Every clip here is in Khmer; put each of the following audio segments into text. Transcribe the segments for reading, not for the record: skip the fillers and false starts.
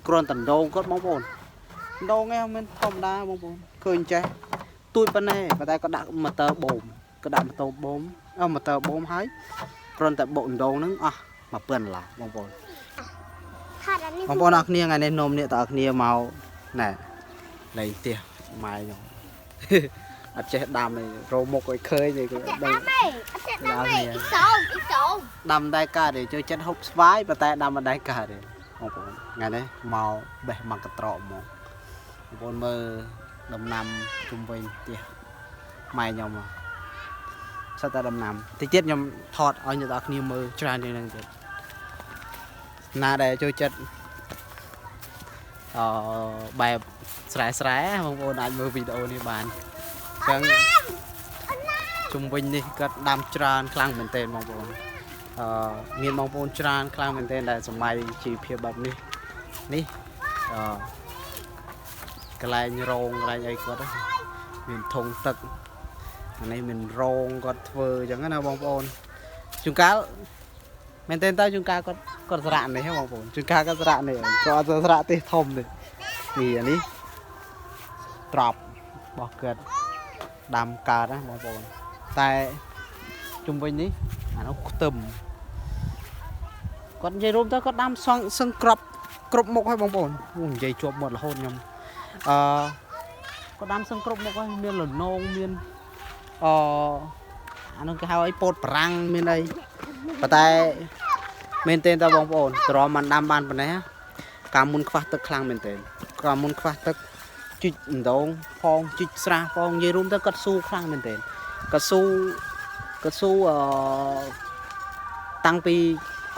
គ្រាន់តែដងគាត់បងប្អូនដងឯងមិនធម្មតាបងប្អូនឃើញចេះទួយប៉ុណ្ណេះប៉ុន្តែក៏ដាក់ម៉ូទ័របូមក៏ដាក់ម៉ូទ័របូមម៉ូទ័របូមហើយគ្រាន់តែបុកដងហ្នឹងអស់មកពឿនឡាបងប្អូនបងប្អូនអរគ្នាថ្ងៃនេះនោមនេះតើគ្នាមកណែលេងផ្ទះម៉ែខ្ញុំអត់ចេះដាំទេរោមុខឲ្យឃើញទេគឺដាំទេអត់ចេះដាំទេអ៊ីសូមដាំតែកើតទេចូលចិត្តហូបស្វាយប៉ុន្តែដាំមិនដែរកើតទេបងប្អូនថ្ងៃនេះមកបេះមកកត្រកហ្មងបងប្អូនមើលដំណាំជុំវិញផ្ទះម៉ែខ្ញុំសិតតែដំណាំតិចទៀតខ្ញុំថតឲ្យអ្នកនរគ្នាមើលច្រើនជាងហ្នឹងទៀតណាដែលចូលចិត្តបែបស្រែបងប្អូនអាចមើលវីដេអូនេះបានអញ្ចឹងជុំវិញនេះគាត់ដាំច្រើនខ្លាំងមែនទែនបងប្អូនមានបងប្អូនច្រើនខ្លាំងមែនទែនដែលសម័យជីវភាពបែបនេះកន្លែងរោងកន្លែងអីគាត់មានធុងទឹកអានេះមានរោងគាត់ធ្វើអញ្ចឹងណាបងប្អូនជួនកាលមែនទែនតើជួនកាលគាត់ស្រៈនេះហ៎បងប្អូនជួនកាលគាត់ស្រៈនេះគាត់ស្រៈទេសធំនេះអានេះត្រប់របស់គាត់ដាំកើតណាបងប្អូនតែជុំវិញនេះអានោះខ្ទឹមគាត់និយាយរួមទៅគាត់ដាំសឹងគ្រប់មុខហើយបងប្អូននិយាយជាប់មាត់រហូតខ្ញុំគាត់ដាំសឹងគ្រប់មុខហើយមានលនងមានអានោះគេហៅអីពោតបារាំងមានអីប៉ុន្តែមែនទែនតើបងប្អូនត្រមមិនដាំបានប៉ុណ្ណេះកាលមុនខ្វះទឹកខ្លាំងមែនទែនកាលមុនខ្វះទឹកជីកដងផងជីកស្រះផងនិយាយរួមទៅគាត់ស៊ូខ្លាំងមែនទែនគាត់ស៊ូតាំងពី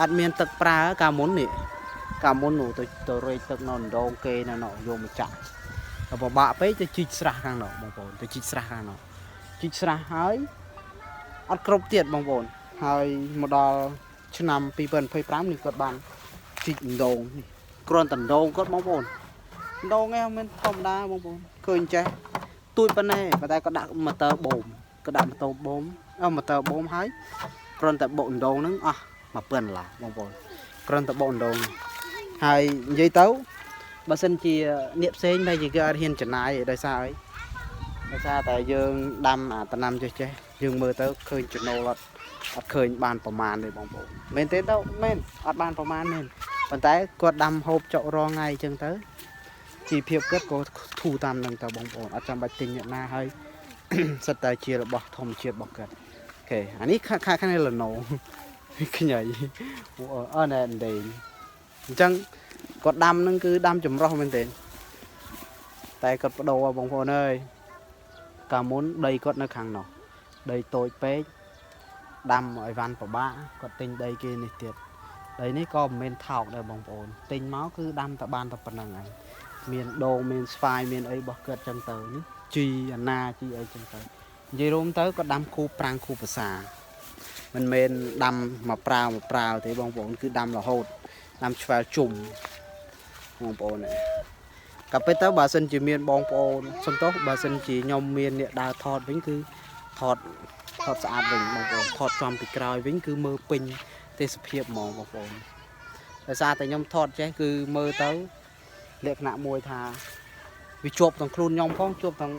អត់មានទឹកប្រើកាលមុននោះទៅរែកទឹកនៅដងគេនៅនោះយកមកចាក់ទៅបបាក់ពេកទៅជីកស្រះខាងនោះបងប្អូនទៅជីកស្រះខាងនោះជីកស្រះហើយអត់គ្រប់ទៀតបងប្អូនហើយមកដល់ឆ្នាំ2025នេះគាត់បានជីកដងនេះគ្រាន់តែដងគាត់បងប្អូនដងឯងមិនធម្មតាបងប្អូនឃើញចេះទួយប៉ុណ្ណេះប៉ុន្តែក៏ដាក់ម៉ូទ័របូមក៏ដាក់ម៉ូទ័របូមហើយគ្រាន់តែបុកដងហ្នឹងអស់មកពឿនឡាបងប្អូនគ្រាន់តែបុកដងហើយនិយាយទៅបើសិនជាអ្នកផ្សេងតែជាគេអត់ហ៊ានចំណាយដោយសារអីដោយសារតែយើងដាំអាតំណាំចេះយើងមើលទៅឃើញចំណូលអត់ឃើញបានប្រមាណទេបងប្អូនមែនទេទៅមែនអត់បានប្រមាណមែនប៉ុន្តែគាត់ដាំហូបចុករងថ្ងៃអញ្ចឹងទៅជីវភាពគាត់ក៏ធូរតាមនឹងទៅបងប្អូនអត់ចាំបាច់ទិញអ្នកណាហើយសិតតែជារបស់ធម្មជាតិរបស់គាត់អូខេអានេះខាងនេះលណូខ្ញីណែដេងអញ្ចឹងគាត់ដាំហ្នឹងគឺដាំចម្រុះមែនទេតែគាត់បដូរបងប្អូនអើយកាលមុនដីគាត់នៅខាងនោះដីតូចពេកដាំឲ្យវ៉ាន់ប្របាគាត់ទិញដីគេនេះទៀតដីនេះក៏មិនមែនថោកដែរបងប្អូនទិញមកគឺដាំតែបានតែប៉ុណ្្នឹងហើយមានដូងមានស្វាយមានអីរបស់គាត់ចឹងទៅនេះជីអាណាជីអីចឹងទៅនិយាយរួមទៅគាត់ដាំគូប្រាំងគូភាសាមិនមែនដាំមកប្រាវទេបងប្អូនគឺដាំរហូតដាំឆ្វែលជុំបងប្អូនក៏ពេលទៅបើសិនជាមានបងប្អូនសំទោសបើសិនជាខ្ញុំមានអ្នកដើរថតវិញគឺថតស្អាតវិញបងប្អូនថតចំពីក្រោយវិញគឺមើលពេញទេសភាពហ្មងបងប្អូនដោយសារតែខ្ញុំថតចេះគឺមើលទៅលក្ខណៈមួយថាវាជាប់ទាំងខ្លួនខ្ញុំផងជាប់ទាំង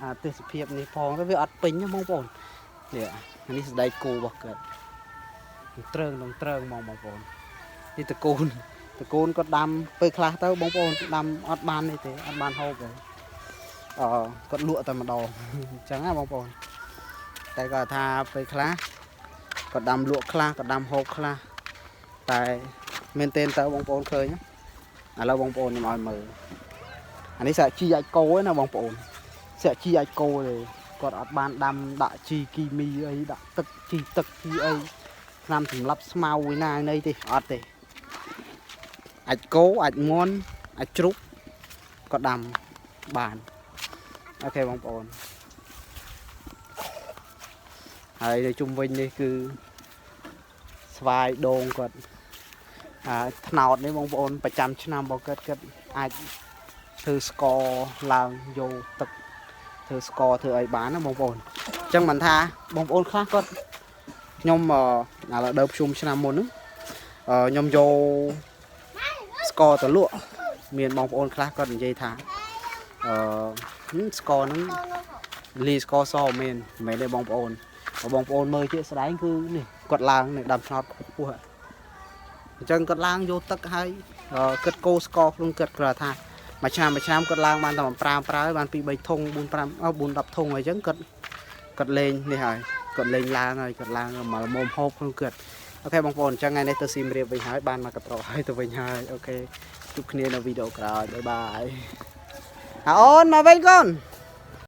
អាទេសភាពនេះផងទៅវាអត់ពេញទេបងប្អូននេះស្ដីគូរបស់គាត់ត្រឹងហ្មងបងប្អូននេះតកូនគាត់ដាំពេលខ្លះទៅបងប្អូនដាំអត់បាននេះទេអត់បានហូបទេគាត់លក់តែម្ដងអញ្ចឹងណាបងប្អូនតែគាត់ថាពេលខ្លះគាត់ដាំលក់ខ្លះគាត់ដាំហូបខ្លះតែមែនទែនទៅបងប្អូនឃើញឥឡូវបងប្អូនខ្ញុំឲ្យមើលអានេះសាក់ជីអាចគោឯណាបងប្អូនសាក់ជីអាចគោទេគាត់អត់បានដាំដាក់ជីគីមីអីដាក់ទឹកជីអីថ្នាំសម្លាប់ស្មៅឯណាណីទេអត់ទេអាចគោអាចមន់អាចជ្រូកក៏ដាំបានអូខេបងប្អូនហើយនៅជុំវិញនេះគឺស្វាយដូងគាត់ថ្នោតនេះបងប្អូនប្រចាំឆ្នាំរបស់គាត់អាចធ្វើស្ករឡើងយកទឹកធ្វើស្ករធ្វើអីបានណាបងប្អូនអញ្ចឹងមិនថាបងប្អូនខ្លះគាត់ខ្ញុំឥឡូវដើមភ្ជុំឆ្នាំមុនហ្នឹងខ្ញុំយកស្ករទៅលក់ miền bóng ôn khác còn dây thả score nó lì score so miền mấy đây bóng ôn mời chuyện đánh cứ này quật làng này đầm sọt của chân quật làng vô tất hay cất cô score luôn cất ra tha mà cham cất làng ban tầm pram ban pi bay thùng bún đập thùng rồi chân cất lên này hả cất lên làng mà mồm hộp không cất ok bóng ôn cho ngày nay tôi xin riêng với hai ban mà cất rồi hai tôi với hai ok chúcគ្នាlà video rồi bye bye ôn mà với con